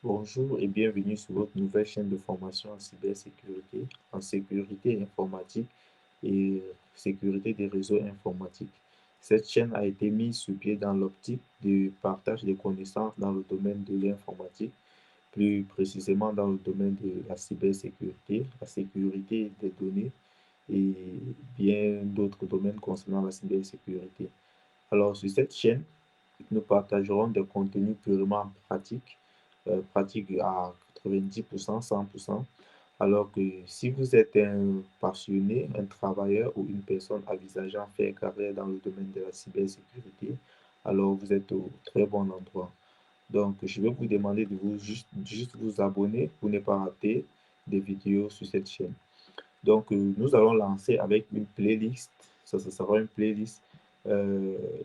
Bonjour et bienvenue sur votre nouvelle chaîne de formation en cybersécurité, en sécurité informatique et sécurité des réseaux informatiques. Cette chaîne a été mise sur pied dans l'optique du partage des connaissances dans le domaine de l'informatique, plus précisément dans le domaine de la cybersécurité, la sécurité des données et bien d'autres domaines concernant la cybersécurité. Alors, sur cette chaîne, nous partagerons des contenus purement pratiques, pratiques à 90%, 100%. Alors que si vous êtes un passionné, un travailleur ou une personne envisageant faire carrière dans le domaine de la cybersécurité, alors vous êtes au très bon endroit. Donc, je vais vous demander de juste vous abonner pour ne pas rater des vidéos sur cette chaîne. Donc, nous allons lancer avec une playlist. Ça sera une playlist.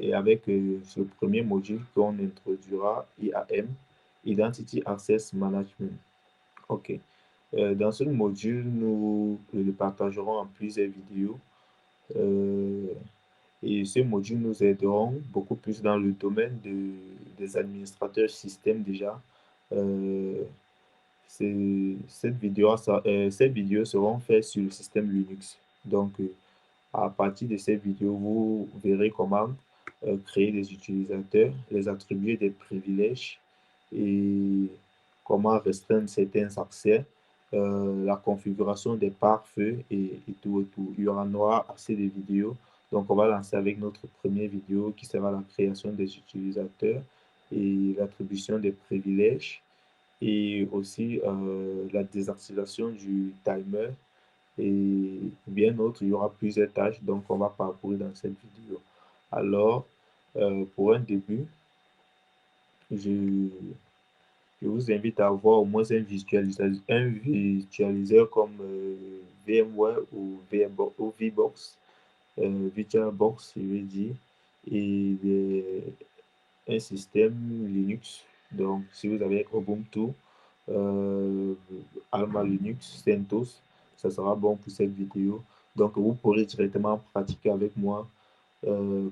Et avec ce premier module qu'on introduira, IAM, Identity Access Management. OK. Dans ce module, nous le partagerons en plusieurs vidéos. Euh, et ce module nous aideront beaucoup plus dans le domaine des administrateurs système déjà. Euh, Ces vidéos seront faites sur le système Linux. Donc, à partir de ces vidéos, vous verrez comment créer des utilisateurs, les attribuer des privilèges et comment restreindre certains accès, la configuration des pare-feux et tout et tout. Il y aura assez de vidéos. Donc, on va lancer avec notre première vidéo qui sera la création des utilisateurs et l'attribution des privilèges et aussi la désactivation du timer et bien d'autres. Il y aura plusieurs tâches, donc on va parcourir dans cette vidéo. Alors, pour un début, je, je vous invite à avoir au moins un visualiseur comme VMware ou VBox, VirtualBox, je veux dire, et un système Linux. Donc, si vous avez Ubuntu, euh, Alma Linux, CentOS, ça sera bon pour cette vidéo. Donc, vous pourrez directement pratiquer avec moi.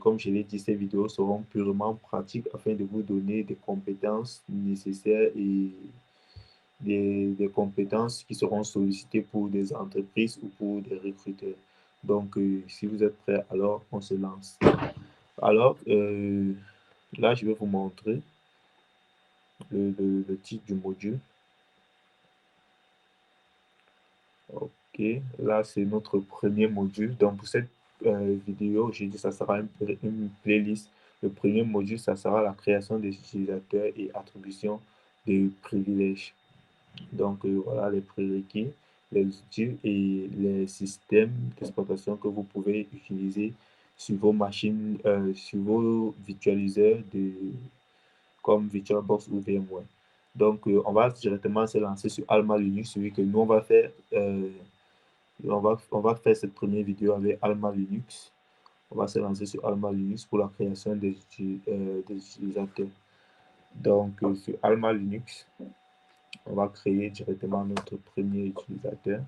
Comme je l'ai dit, ces vidéos seront purement pratiques afin de vous donner des compétences nécessaires et des compétences qui seront sollicitées pour des entreprises ou pour des recruteurs. Donc, si vous êtes prêts, alors on se lance. Alors, là, je vais vous montrer le titre du module. Ok, là c'est notre premier module. Donc pour cette vidéo, j'ai dit ça sera une playlist. Le premier module, ça sera la création des utilisateurs et attribution des privilèges. Donc voilà les prérequis, les outils et les systèmes d'exploitation que vous pouvez utiliser sur vos machines, sur vos virtualiseurs comme VirtualBox ou VMware. Donc, on va directement se lancer sur Alma Linux, celui que nous, on va faire cette première vidéo avec Alma Linux. On va se lancer sur Alma Linux pour la création des utilisateurs. Donc, sur Alma Linux, on va créer directement notre premier utilisateur.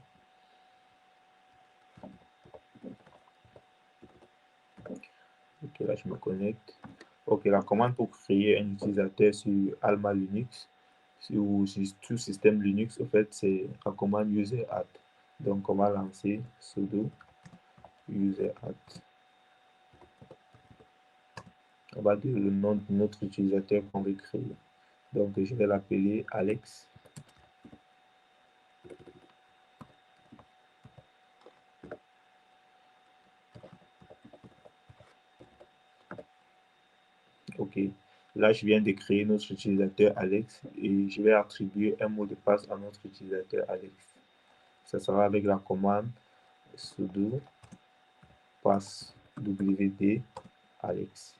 Ok, là, je me connecte. Ok, la commande pour créer un utilisateur sur Alma Linux ou sur tout système Linux, en fait, c'est la commande user add. Donc, on va lancer sudo user add. On va dire le nom de notre utilisateur qu'on veut créer. Donc, je vais l'appeler Alex. Ok, là, je viens de créer notre utilisateur Alex et je vais attribuer un mot de passe à notre utilisateur Alex. Ça sera avec la commande sudo pass wd Alex.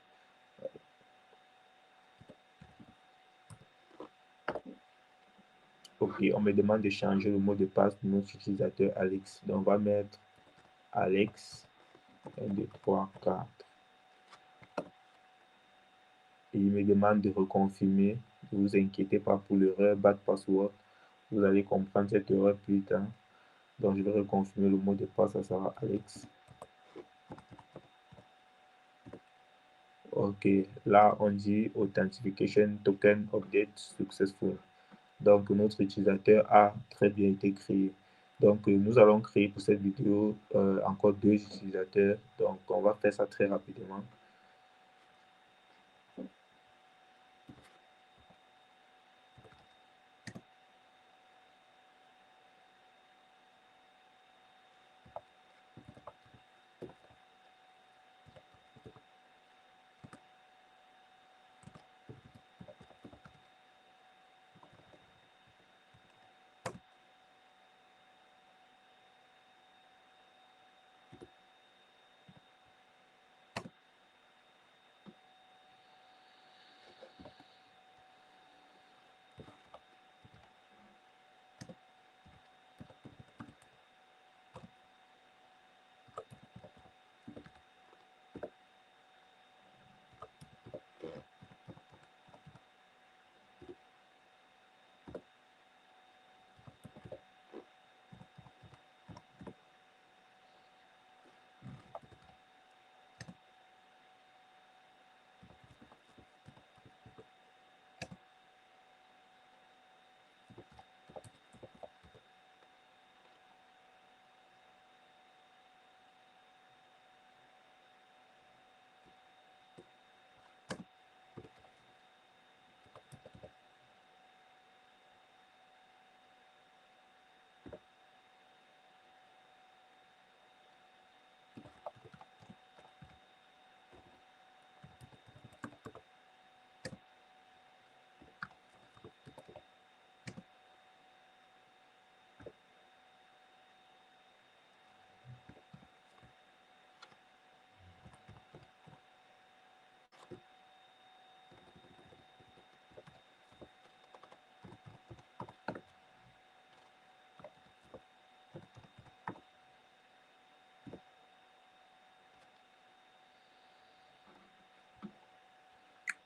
Ok, on me demande de changer le mot de passe de notre utilisateur Alex. Donc, on va mettre Alex 1, 2, 3, 4. Et il me demande de reconfirmer. Ne vous inquiétez pas pour l'erreur bad password. Vous allez comprendre cette erreur plus tard. Donc, je vais reconfirmer le mot de passe, ça sera Alex. Ok, là, on dit Authentication Token Update Successful. Donc, notre utilisateur a très bien été créé. Donc, nous allons créer pour cette vidéo encore deux utilisateurs. Donc, on va faire ça très rapidement.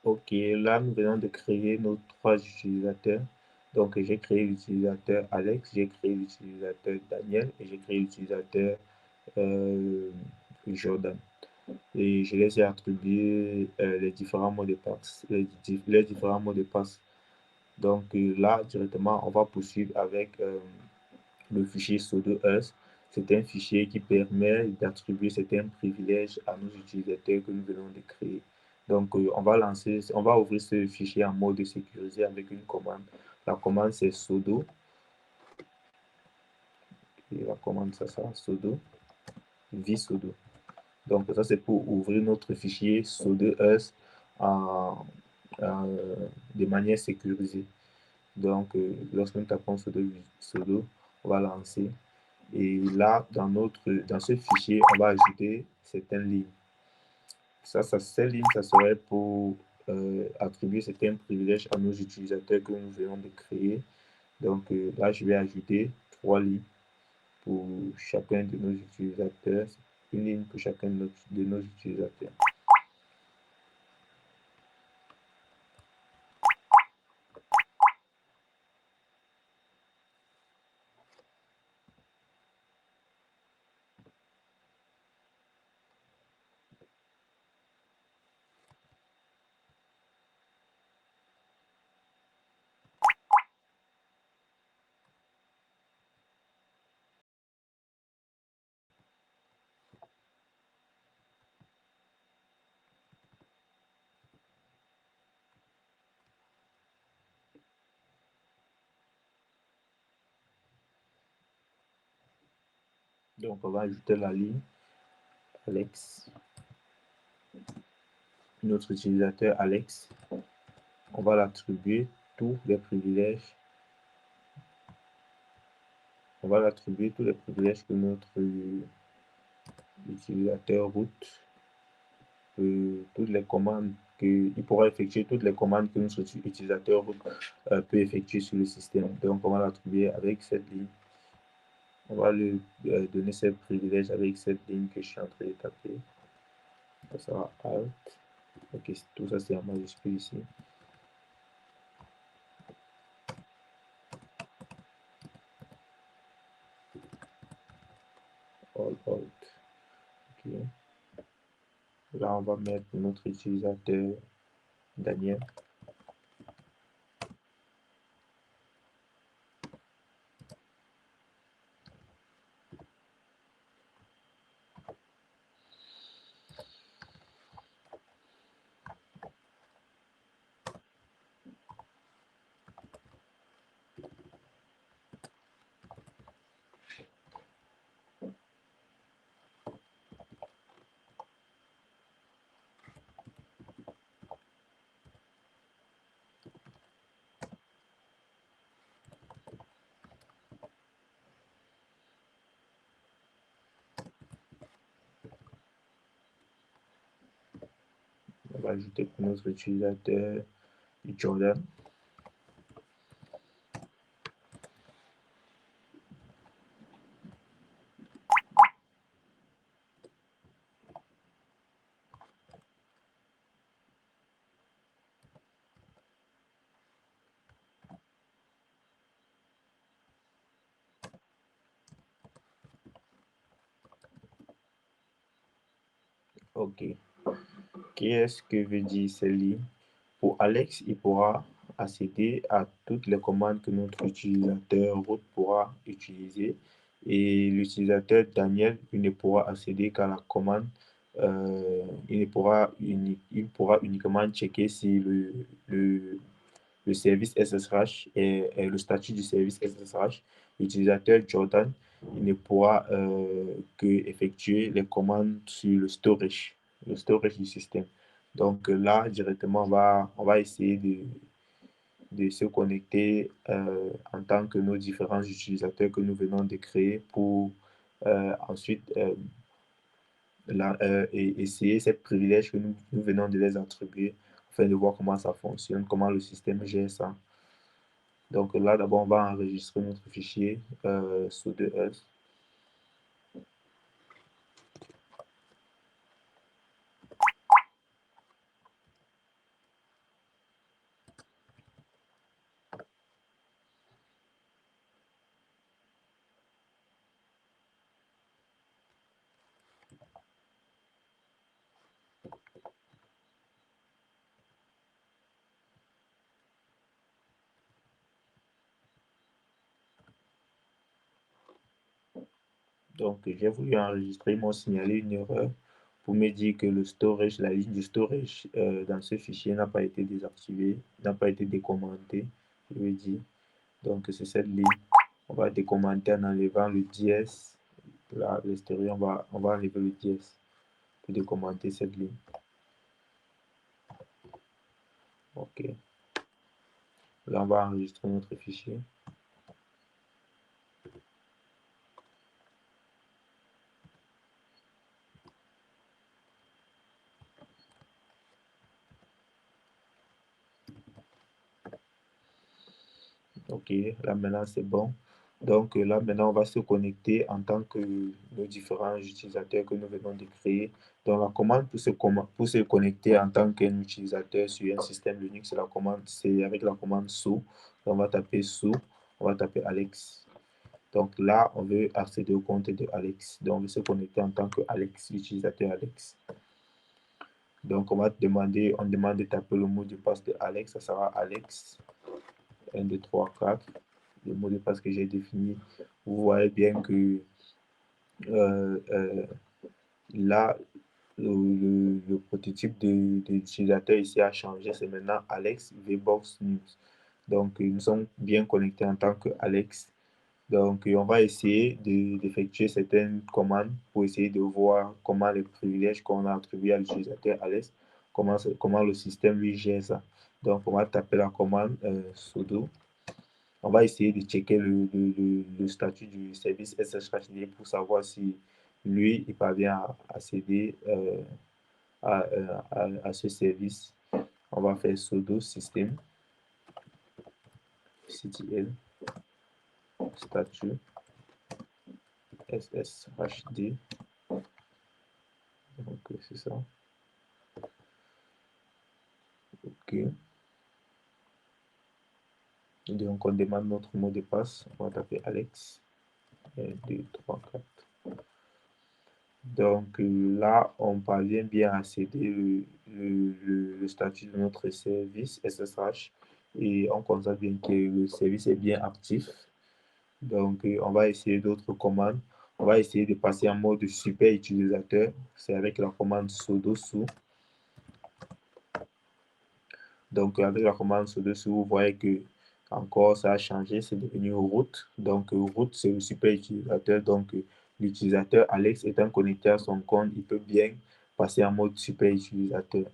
Ok, là, nous venons de créer nos trois utilisateurs. Donc, j'ai créé l'utilisateur Alex, j'ai créé l'utilisateur Daniel et j'ai créé l'utilisateur euh, Jordan. Et je les ai attribués les différents mots de passe, les différents mots de passe. Donc là, directement, on va poursuivre avec le fichier sudo-us. C'est un fichier qui permet d'attribuer certains privilèges à nos utilisateurs que nous venons de créer. Donc, on va ouvrir ce fichier en mode sécurisé avec une commande. La commande, c'est sudo. Et la commande, ça sera sudo, vsudo. Donc, ça, c'est pour ouvrir notre fichier sudo-us de manière sécurisée. Donc, lorsque nous tapons sudo, on va lancer. Et là, dans ce fichier, on va ajouter certaines lignes. Ces lignes, ça serait pour attribuer certains privilèges à nos utilisateurs que nous venons de créer. Donc, là, je vais ajouter 3 lignes pour chacun de nos utilisateurs. Une ligne pour chacun de nos utilisateurs. Donc, on va ajouter la ligne Alex. Notre utilisateur Alex. On va l'attribuer tous les privilèges. On va l'attribuer tous les privilèges que notre utilisateur root, toutes les commandes il pourra effectuer toutes les commandes que notre utilisateur root peut effectuer sur le système. Donc, on va l'attribuer avec cette ligne. On va lui donner ses privilèges avec cette ligne que je suis en train de taper. Ça sera Alt. Ok, tout ça c'est en majuscule ici. All Alt. Ok. Là, on va mettre notre utilisateur Daniel. va ajouter pour notre utilisateur Jordan. OK. Qu'est-ce que veut dire cette ligne? Pour Alex, il pourra accéder à toutes les commandes que notre utilisateur root pourra utiliser. Et l'utilisateur Daniel, il ne pourra accéder qu'à la commande. Il pourra uniquement checker si le service SSH et le statut du service SSH. L'utilisateur Jordan, il ne pourra que effectuer les commandes sur le storage du système. Donc là, directement, on va essayer de se connecter en tant que nos différents utilisateurs que nous venons de créer pour ensuite et essayer ces privilèges que nous venons de les attribuer afin de voir comment ça fonctionne, comment le système gère ça. Donc là, d'abord, on va enregistrer notre fichier sudo-us. Donc, j'ai voulu enregistrer, ils m'ont signalé une erreur pour me dire que le storage, la ligne du storage dans ce fichier n'a pas été désactivée, n'a pas été décommentée, je veux dire. Donc, c'est cette ligne. On va décommenter en enlevant le dièse. Là, à l'extérieur, on va enlever le dièse pour décommenter cette ligne. OK. Là, on va enregistrer notre fichier. OK, là maintenant c'est bon. Donc là maintenant on va se connecter en tant que nos différents utilisateurs que nous venons de créer. Donc la commande pour se connecter en tant qu'un utilisateur sur un système Linux, c'est avec la commande su. On va taper su, on va taper Alex. Donc là on veut accéder au compte de Alex. Donc on veut se connecter en tant que Alex, utilisateur Alex. Donc on demande de taper le mot de passe de Alex, ça sera Alex 1, 2, 3, 4. Le mot de passe que j'ai défini, vous voyez bien que là, le prototype de l'utilisateur ici a changé. C'est maintenant Alex VBox News. Donc, nous sommes bien connectés en tant que Alex. Donc, on va essayer d'effectuer certaines commandes pour essayer de voir comment les privilèges qu'on a attribués à l'utilisateur Alex, comment le système lui gère ça. Donc, on va taper la commande sudo. On va essayer de checker le statut du service SSHD pour savoir si lui, il parvient à accéder à ce service. On va faire sudo system ctl statut SSHD. Donc, c'est ça. OK. Donc, on demande notre mot de passe. On va taper Alex. 1, 2, 3, 4. Donc là, on parvient bien à accéder le statut de notre service SSH et on constate bien que le service est bien actif. Donc, on va essayer d'autres commandes. On va essayer de passer en mode super utilisateur. C'est avec la commande sudo su. Donc, avec la commande sudo su, vous voyez que encore ça a changé, c'est devenu root. Donc, root, c'est le super utilisateur. Donc, l'utilisateur Alex étant connecté à son compte, il peut bien passer en mode super utilisateur.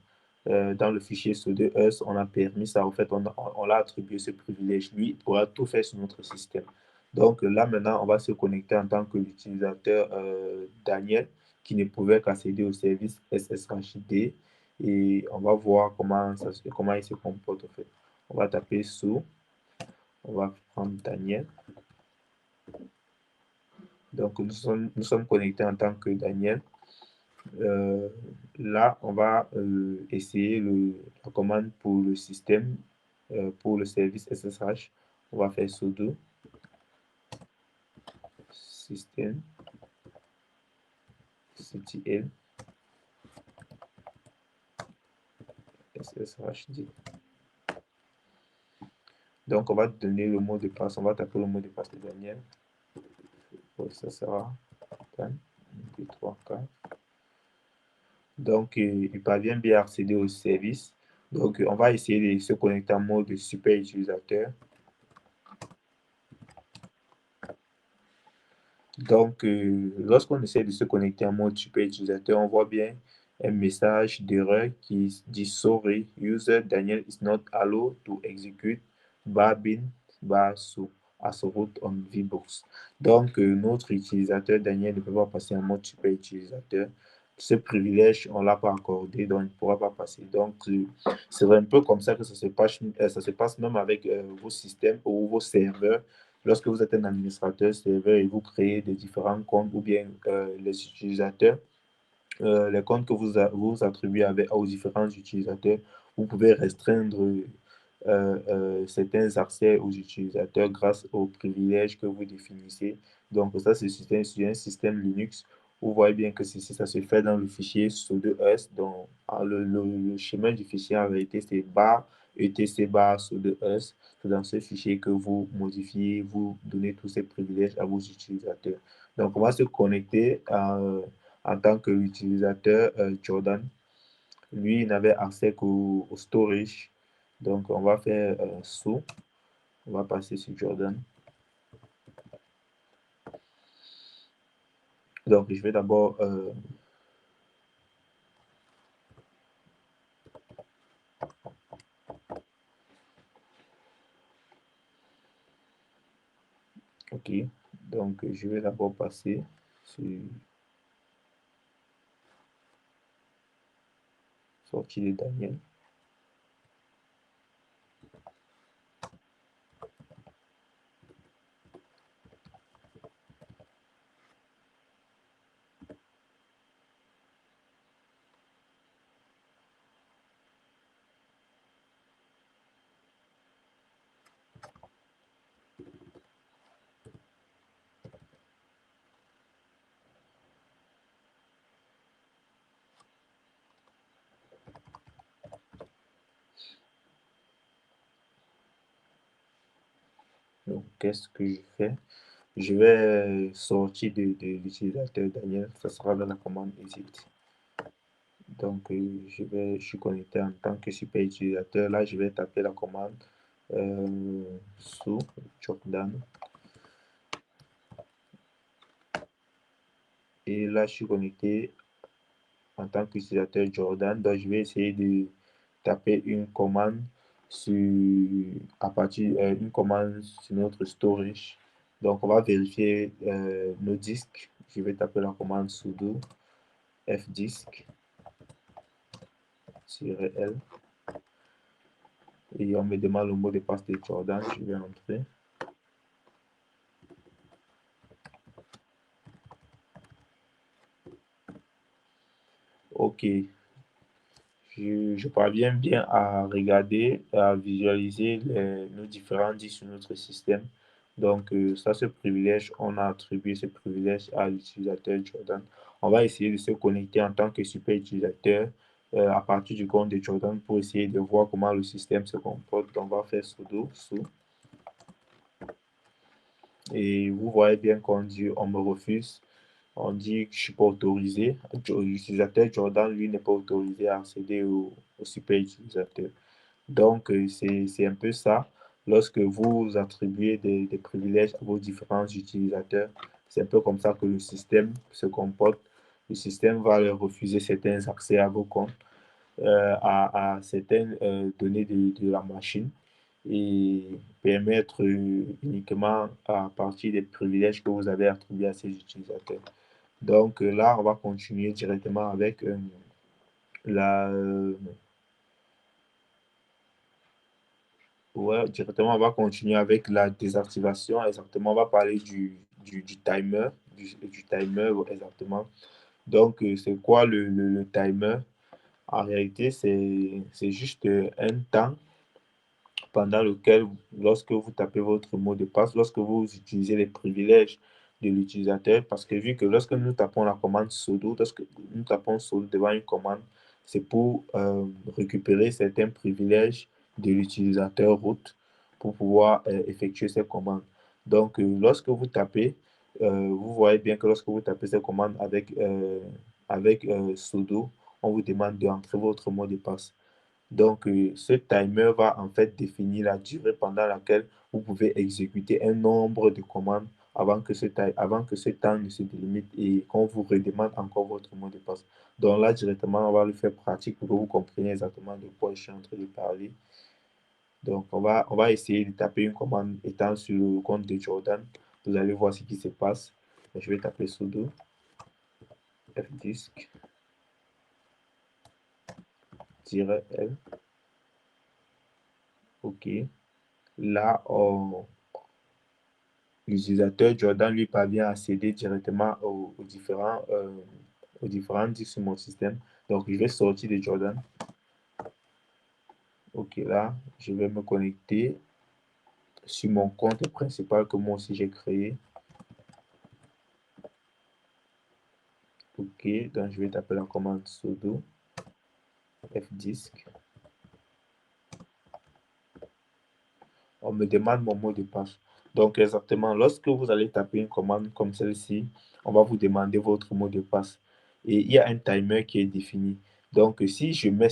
Dans le fichier sudo-us, on a permis ça. En fait, on l'a attribué ce privilège. Lui, il pourra tout faire sur notre système. Donc là, maintenant, on va se connecter en tant que l'utilisateur Daniel qui ne pouvait qu'accéder au service SSHD. et on va voir comment il se comporte en fait. On va taper sous, on va prendre Daniel. Donc nous sommes connectés en tant que Daniel. Là, on va essayer la commande pour le système, pour le service SSH. On va faire sudo système ctl sshd. Donc, on va donner le mot de passe. On va taper le mot de passe de Daniel. Ça sera 1, 2, 3, 4. Donc, il parvient bien à accéder au service. Donc, on va essayer de se connecter en mode super utilisateur. Donc, lorsqu'on essaie de se connecter en mode super utilisateur, on voit bien un message d'erreur qui dit sorry, user Daniel is not allowed to execute bin so as root on VBox. Donc, notre utilisateur Daniel ne peut pas passer en mode super utilisateur. Ce privilège, on ne l'a pas accordé, donc il ne pourra pas passer. Donc, c'est un peu comme ça que ça se passe même avec vos systèmes ou vos serveurs. Lorsque vous êtes un administrateur serveur et vous créez des différents comptes ou bien les utilisateurs, les comptes que vous attribuez aux différents utilisateurs, vous pouvez restreindre certains accès aux utilisateurs grâce aux privilèges que vous définissez. Donc ça, c'est un système Linux. Vous voyez bien que ceci, ça se fait dans le fichier sudo-us. Donc le chemin du fichier en réalité, c'est bar etc bar sudo-us. C'est dans ce fichier que vous modifiez, vous donnez tous ces privilèges à vos utilisateurs. Donc on va se connecter en tant qu'utilisateur Jordan. Lui, il n'avait accès qu'au storage. Donc, on va faire sous. On va passer sur Jordan. Donc, je vais d'abord OK. Donc, je vais d'abord passer sur sortie de Daniel. Donc, qu'est-ce que je fais? Je vais sortir de l'utilisateur Daniel. Ça sera dans la commande exit. Donc, je suis connecté en tant que super utilisateur. Là, je vais taper la commande sous Jordan. Et là, je suis connecté en tant qu'utilisateur Jordan. Donc, je vais essayer de taper une commande une commande sur notre storage. Donc, on va vérifier nos disques. Je vais taper la commande sudo fdisk -l et on me demande le mot de passe de Jordan. Je vais entrer. OK. Je parviens bien à regarder, à visualiser nos différents disques sur notre système. Donc, ça, ce privilège, on a attribué ce privilège à l'utilisateur Jordan. On va essayer de se connecter en tant que super utilisateur à partir du compte de Jordan pour essayer de voir comment le système se comporte. Donc, on va faire sudo sous. Et vous voyez bien qu'on dit on me refuse. On dit que je ne suis pas autorisé. L'utilisateur Jordan, lui, n'est pas autorisé à accéder au super utilisateur. Donc, c'est un peu ça. Lorsque vous attribuez des privilèges à vos différents utilisateurs, c'est un peu comme ça que le système se comporte. Le système va leur refuser certains accès à vos comptes, à certaines données de la machine et permettre uniquement à partir des privilèges que vous avez attribués à ces utilisateurs. Donc là, on va continuer directement avec ouais, directement, on va continuer avec la désactivation. Exactement, on va parler du timer, du timer, ouais, exactement. Donc, c'est quoi le timer? En réalité, c'est juste un temps pendant lequel, lorsque vous tapez votre mot de passe, lorsque vous utilisez les privilèges de l'utilisateur, parce que vu que lorsque nous tapons la commande sudo, lorsque nous tapons sudo devant une commande, c'est pour récupérer certains privilèges de l'utilisateur root pour pouvoir effectuer ces commandes. Donc, lorsque vous tapez, vous voyez bien que lorsque vous tapez ces commandes avec sudo, on vous demande d'entrer votre mot de passe. Donc, ce timer va en fait définir la durée pendant laquelle vous pouvez exécuter un nombre de commandes avant que ce temps ne se délimite et qu'on vous redemande encore votre mot de passe. Donc là, directement, on va le faire pratique pour que vous compreniez exactement de quoi je suis en train de parler. Donc, on va essayer de taper une commande étant sur le compte de Jordan. Vous allez voir ce qui se passe. Je vais taper sudo fdisk -l. OK. Là, l'utilisateur Jordan lui parvient à accéder directement aux différents disques sur mon système. Donc, je vais sortir de Jordan. OK, là, je vais me connecter sur mon compte principal que moi aussi j'ai créé. OK, donc je vais taper la commande sudo fdisk. On me demande mon mot de passe. Donc, exactement, lorsque vous allez taper une commande comme celle-ci, on va vous demander votre mot de passe. Et il y a un timer qui est défini. Donc, si je mets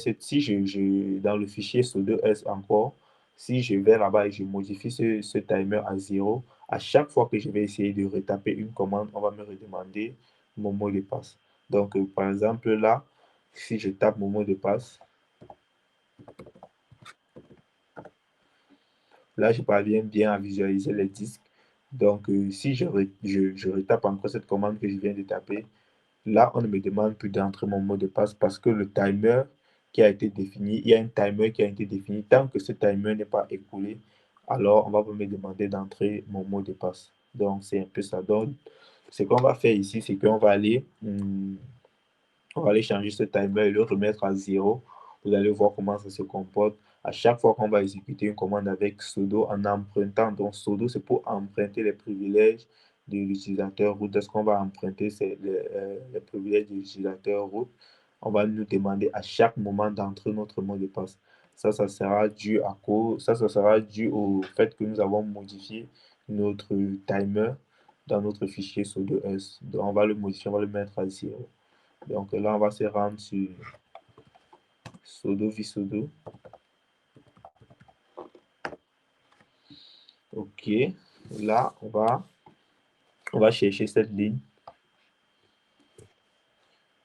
dans le fichier sudo-s encore, si je vais là-bas et je modifie ce timer à 0, à chaque fois que je vais essayer de retaper une commande, on va me redemander mon mot de passe. Donc, par exemple, là, si je tape mon mot de passe, là, je parviens bien à visualiser les disques. Donc, si je retape encore cette commande que je viens de taper, là, on ne me demande plus d'entrer mon mot de passe parce que le timer qui a été défini, il y a un timer qui a été défini. Tant que ce timer n'est pas écoulé, alors on va me demander d'entrer mon mot de passe. Donc, c'est un peu ça. Donc, ce qu'on va faire ici, c'est qu'on va on va aller changer ce timer et le remettre à 0. Vous allez voir comment ça se comporte. À chaque fois qu'on va exécuter une commande avec sudo en empruntant, donc sudo c'est pour emprunter les privilèges de l'utilisateur root. Est-ce qu'on va emprunter les privilèges de l'utilisateur root? On va nous demander à chaque moment d'entrer notre mot de passe. Ça sera dû à cause, ça sera dû au fait que nous avons modifié notre timer dans notre fichier sudo-s. Donc on va le modifier, on va le mettre à 0. Donc là, on va se rendre sur sudo vsudo. OK. Là, on va chercher cette ligne.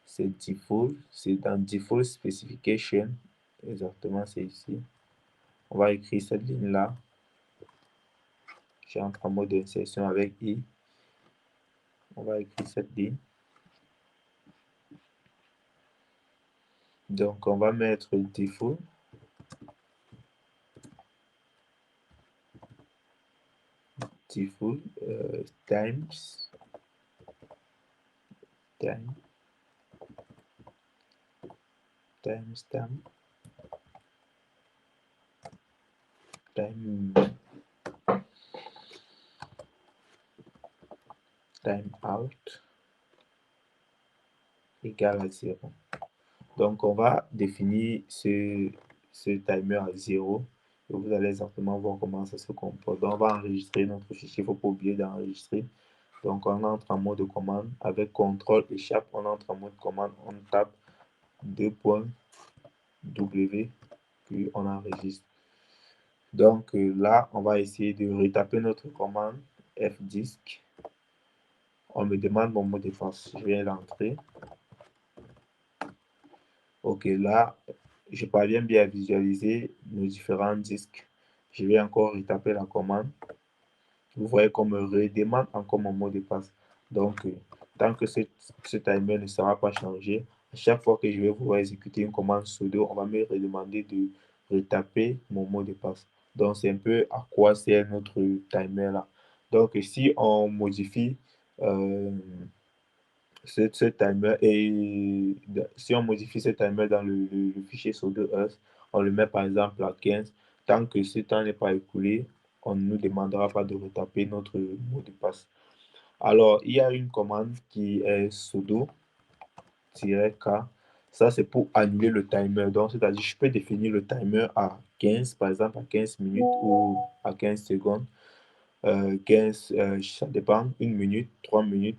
C'est default. C'est dans default specification. Exactement, c'est ici. On va écrire cette ligne-là. J'entre en mode d'insertion avec i. On va écrire cette ligne. Donc, on va mettre default. Default times time out égale à 0. Donc, on va définir ce timer à 0 et vous allez exactement voir comment ça se comporte. Donc, on va enregistrer notre fichier. Il ne faut pas oublier d'enregistrer. Donc, on entre en mode de commande. Avec CTRL échappe, on entre en mode commande. On tape 2.w, puis on enregistre. Donc, là, on va essayer de retaper notre commande fdisk. On me demande mon mot de passe. Je vais l'entrer. OK, là, je parviens bien à visualiser nos différents disques. Je vais encore retaper la commande. Vous voyez qu'on me redemande encore mon mot de passe. Donc, tant que ce timer ne sera pas changé, chaque fois que je vais vouloir exécuter une commande sudo, on va me redemander de retaper mon mot de passe. Donc, c'est un peu à quoi sert notre timer là. Donc, si on modifie euh, ce timer et si on modifie ce timer dans le fichier sudo us, on le met par exemple à 15, tant que ce temps n'est pas écoulé, on ne nous demandera pas de retaper notre mot de passe. Alors, il y a une commande qui est sudo -k. Ça, c'est pour annuler le timer. Donc, c'est-à-dire, je peux définir le timer à 15, par exemple, à 15 minutes ou à 15 secondes. 15, ça dépend, 1 minute, 3 minutes.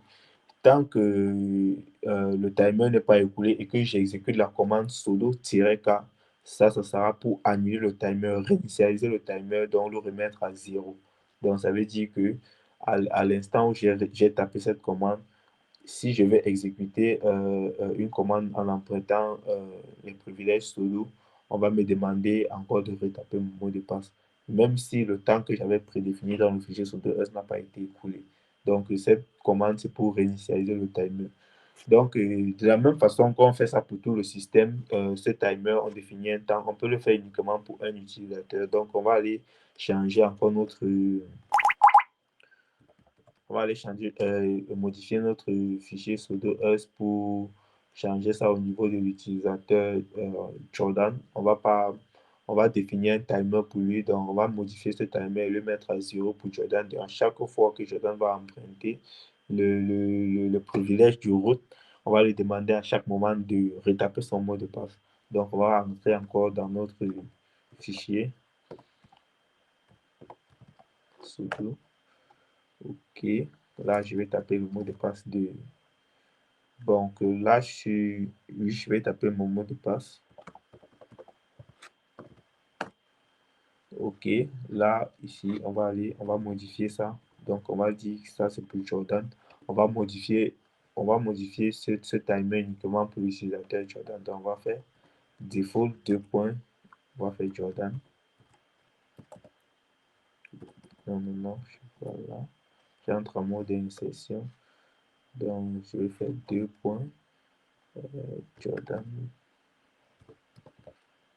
Tant que le timer n'est pas écoulé et que j'exécute la commande sudo-k, ça sera pour annuler le timer, réinitialiser le timer, donc le remettre à 0. Donc, ça veut dire que à l'instant où j'ai tapé cette commande, si je vais exécuter une commande en empruntant les privilèges sudo, on va me demander encore de retaper mon mot de passe, même si le temps que j'avais prédéfini dans le fichier sudo n'a pas été écoulé. Donc, cette commande, c'est pour réinitialiser le timer. Donc, de la même façon qu'on fait ça pour tout le système, ce timer, on définit un temps, on peut le faire uniquement pour un utilisateur. Donc, on va aller changer encore notre on va aller changer, modifier notre fichier sudo us pour changer ça au niveau de l'utilisateur Jordan. On va définir un timer pour lui, donc on va modifier ce timer et le mettre à 0 pour Jordan. Donc, à chaque fois que Jordan va emprunter le privilège du route, on va lui demander à chaque moment de retaper son mot de passe. Donc, on va entrer encore dans notre fichier sudo. OK. Là, je vais taper le mot de passe de. Donc là, je vais taper mon mot de passe. OK. Là, ici, on va modifier ça. Donc, on va dire que ça, c'est pour Jordan. On va modifier ce timer uniquement pour l'utilisateur Jordan. Donc, on va faire default 2 points. On va faire Jordan. Non, je suis pas là. J'entre en mode insertion. Donc, je vais faire 2 points. Jordan.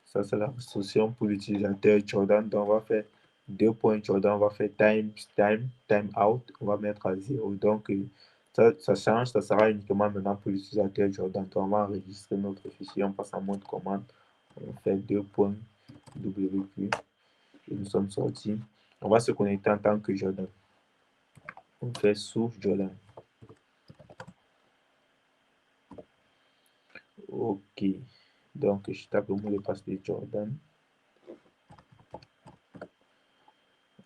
Ça, c'est la solution pour l'utilisateur Jordan. Donc, on va faire 2 points Jordan. On va faire time out. On va mettre à 0. Donc, ça change. Ça sera uniquement maintenant pour l'utilisateur Jordan. Donc, on va enregistrer notre fichier. On passe en mode commande. On fait 2 points WQ. Et nous sommes sortis. On va se connecter en tant que Jordan. On fait sous Jordan. OK. Donc, je tape le mot de passe de Jordan.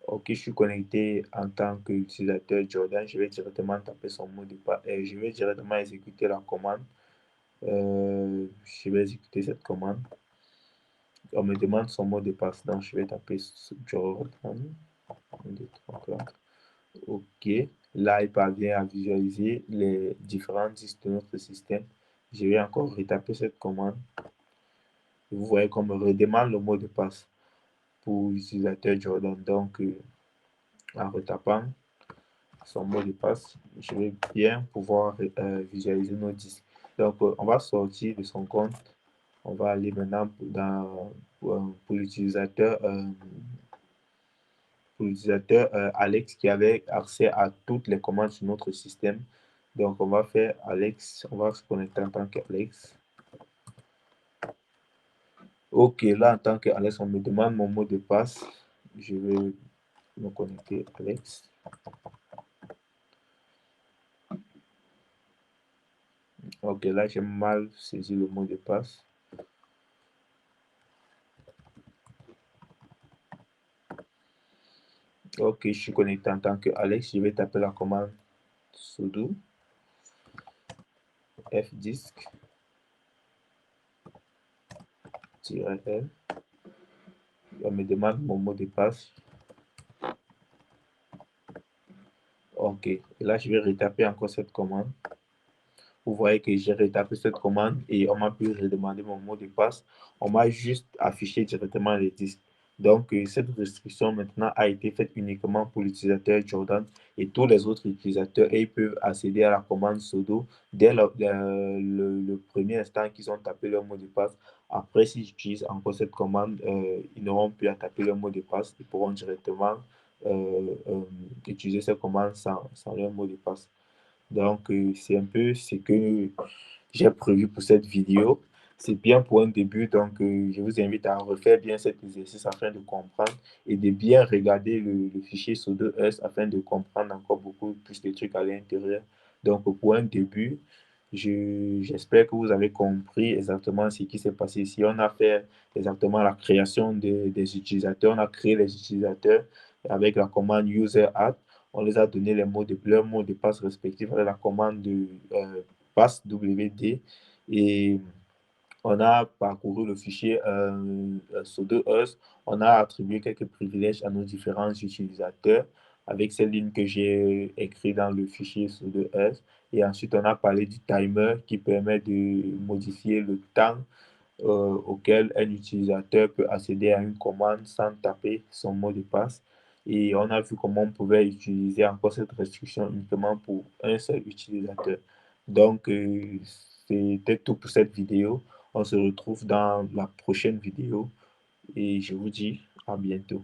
OK, je suis connecté en tant qu'utilisateur Jordan. Je vais directement taper son mot de passe et je vais directement exécuter la commande. Je vais exécuter cette commande. On me demande son mot de passe, donc je vais taper Jordan. 1, 2, 3, 4. OK. Là, il parvient à visualiser les différentes listes de notre système. Je vais encore retaper cette commande. Vous voyez qu'on me redemande le mot de passe pour l'utilisateur Jordan. Donc, en retapant son mot de passe, je vais bien pouvoir visualiser nos disques. Donc, on va sortir de son compte. On va aller maintenant pour l'utilisateur Alex qui avait accès à toutes les commandes sur notre système. Donc, on va faire Alex. On va se connecter en tant qu'Alex. OK, là, en tant qu'Alex, on me demande mon mot de passe. Je vais me connecter Alex. OK, là, j'ai mal saisi le mot de passe. OK, je suis connecté en tant qu'Alex. Je vais taper la commande sudo fdisk -l. On me demande mon mot de passe. OK, et là, je vais retaper encore cette commande. Vous voyez que j'ai retapé cette commande et on m'a pu redemander mon mot de passe. On m'a juste affiché directement les disques. Donc, cette restriction maintenant a été faite uniquement pour l'utilisateur Jordan et tous les autres utilisateurs, et ils peuvent accéder à la commande sudo dès le premier instant qu'ils ont tapé leur mot de passe. Après, s'ils utilisent encore cette commande, ils n'auront plus à taper leur mot de passe. Ils pourront directement utiliser cette commande sans leur mot de passe. Donc, c'est un peu ce que j'ai prévu pour cette vidéo. C'est bien pour un début, donc je vous invite à refaire bien cet exercice afin de comprendre et de bien regarder le fichier Sudo-S afin de comprendre encore beaucoup plus de trucs à l'intérieur. Donc, pour un début, j'espère que vous avez compris exactement ce qui s'est passé ici. On a fait exactement la création des utilisateurs. On a créé les utilisateurs avec la commande user_add. On les a donné leurs mots de passe respectifs avec la commande de passe WD et on a parcouru le fichier sudo_us. On a attribué quelques privilèges à nos différents utilisateurs avec ces lignes que j'ai écrites dans le fichier sudo_us. Et ensuite, on a parlé du timer qui permet de modifier le temps auquel un utilisateur peut accéder à une commande sans taper son mot de passe. Et on a vu comment on pouvait utiliser encore cette restriction uniquement pour un seul utilisateur. Donc, c'était tout pour cette vidéo. On se retrouve dans la prochaine vidéo et je vous dis à bientôt.